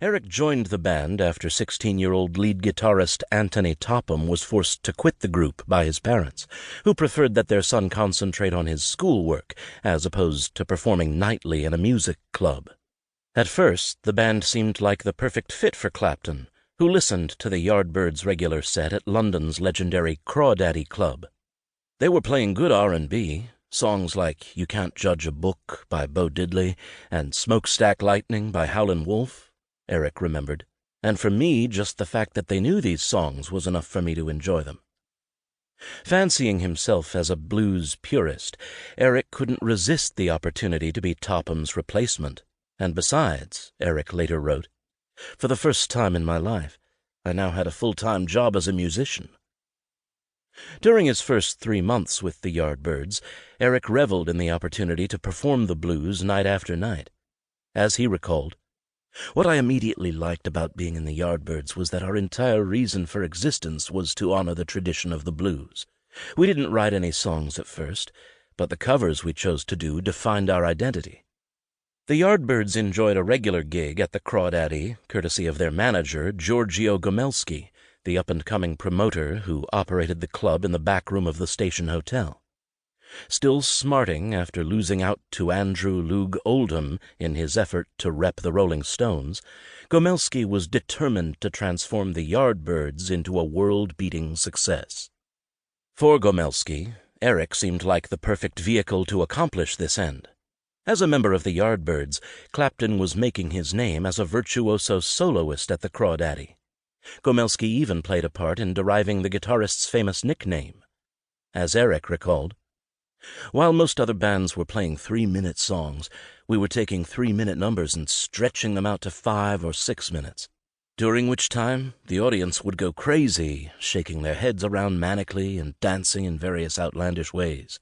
Eric joined the band after 16-year-old lead guitarist Anthony Topham was forced to quit the group by his parents, who preferred that their son concentrate on his schoolwork as opposed to performing nightly in a music club. At first, the band seemed like the perfect fit for Clapton, who listened to the Yardbirds' regular set at London's legendary Crawdaddy Club. They were playing good R&B, songs like You Can't Judge a Book by Bo Diddley and Smokestack Lightning by Howlin' Wolf, Eric remembered, and for me, just the fact that they knew these songs was enough for me to enjoy them. Fancying himself as a blues purist, Eric couldn't resist the opportunity to be Topham's replacement, and besides, Eric later wrote, for the first time in my life, I now had a full-time job as a musician. During his first 3 months with the Yardbirds, Eric reveled in the opportunity to perform the blues night after night. As he recalled, "What I immediately liked about being in the Yardbirds was that our entire reason for existence was to honor the tradition of the blues. We didn't write any songs at first, but the covers we chose to do defined our identity." The Yardbirds enjoyed a regular gig at the Crawdaddy, courtesy of their manager, Giorgio Gomelski, the up-and-coming promoter who operated the club in the back room of the station hotel. Still smarting after losing out to Andrew Loog Oldham in his effort to rep the Rolling Stones, Gomelski was determined to transform the Yardbirds into a world-beating success. For Gomelski, Eric seemed like the perfect vehicle to accomplish this end. As a member of the Yardbirds, Clapton was making his name as a virtuoso soloist at the Crawdaddy. Gomelski even played a part in deriving the guitarist's famous nickname. As Eric recalled, "While most other bands were playing 3-minute songs, we were taking 3-minute numbers and stretching them out to 5 or 6 minutes, during which time the audience would go crazy, shaking their heads around manically and dancing in various outlandish ways.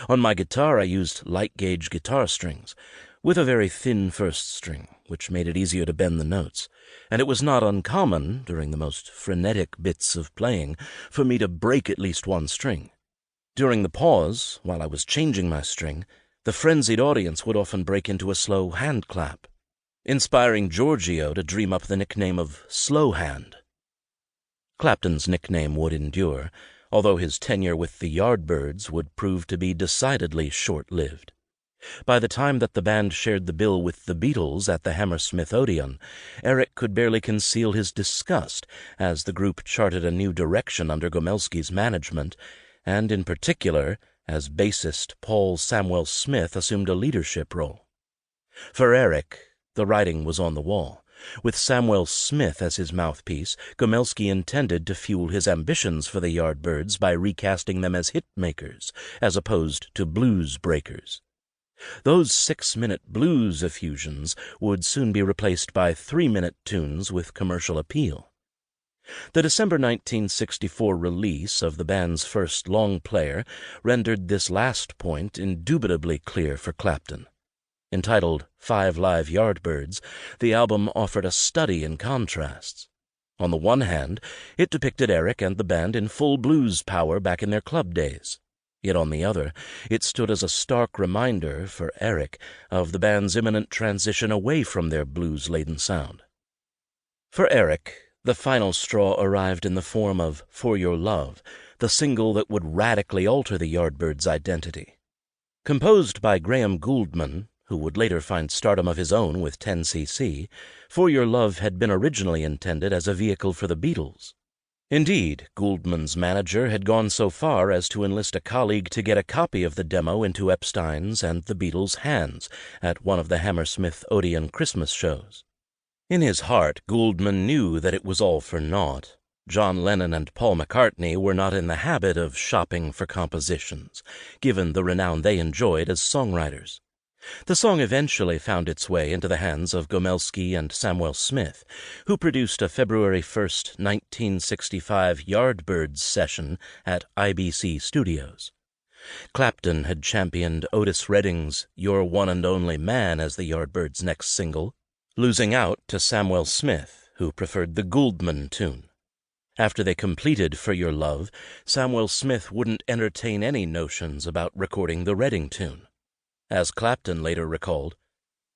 On my guitar I used light-gauge guitar strings, with a very thin first string, which made it easier to bend the notes, and it was not uncommon, during the most frenetic bits of playing, for me to break at least one string. During the pause, while I was changing my string, the frenzied audience would often break into a slow hand clap, inspiring Giorgio to dream up the nickname of Slow Hand." Clapton's nickname would endure, although his tenure with the Yardbirds would prove to be decidedly short-lived. By the time that the band shared the bill with the Beatles at the Hammersmith Odeon, Eric could barely conceal his disgust as the group charted a new direction under Gomelski's management, and in particular, as bassist Paul Samuel Smith assumed a leadership role. For Eric, the writing was on the wall. With Samuel Smith as his mouthpiece, Gomelski intended to fuel his ambitions for the Yardbirds by recasting them as hit-makers, as opposed to blues breakers. Those 6-minute blues effusions would soon be replaced by 3-minute tunes with commercial appeal. The December 1964 release of the band's first long player rendered this last point indubitably clear for Clapton. Entitled 5 Live Yardbirds, the album offered a study in contrasts. On the one hand, it depicted Eric and the band in full blues power back in their club days. Yet on the other, it stood as a stark reminder for Eric of the band's imminent transition away from their blues-laden sound. For Eric, the final straw arrived in the form of For Your Love, the single that would radically alter the Yardbirds' identity. Composed by Graham Gouldman, who would later find stardom of his own with 10cc, For Your Love had been originally intended as a vehicle for the Beatles. Indeed, Gouldman's manager had gone so far as to enlist a colleague to get a copy of the demo into Epstein's and the Beatles' hands at one of the Hammersmith Odeon Christmas shows. In his heart, Gouldman knew that it was all for naught. John Lennon and Paul McCartney were not in the habit of shopping for compositions, given the renown they enjoyed as songwriters. The song eventually found its way into the hands of Gomelski and Samuel Smith, who produced a February 1, 1965 Yardbirds session at IBC Studios. Clapton had championed Otis Redding's Your One and Only Man as the Yardbirds' next single, losing out to Samuel Smith, who preferred the Gouldman tune. After they completed For Your Love, Samuel Smith wouldn't entertain any notions about recording the Redding tune. As Clapton later recalled,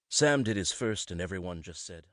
"Sam did his first and everyone just said,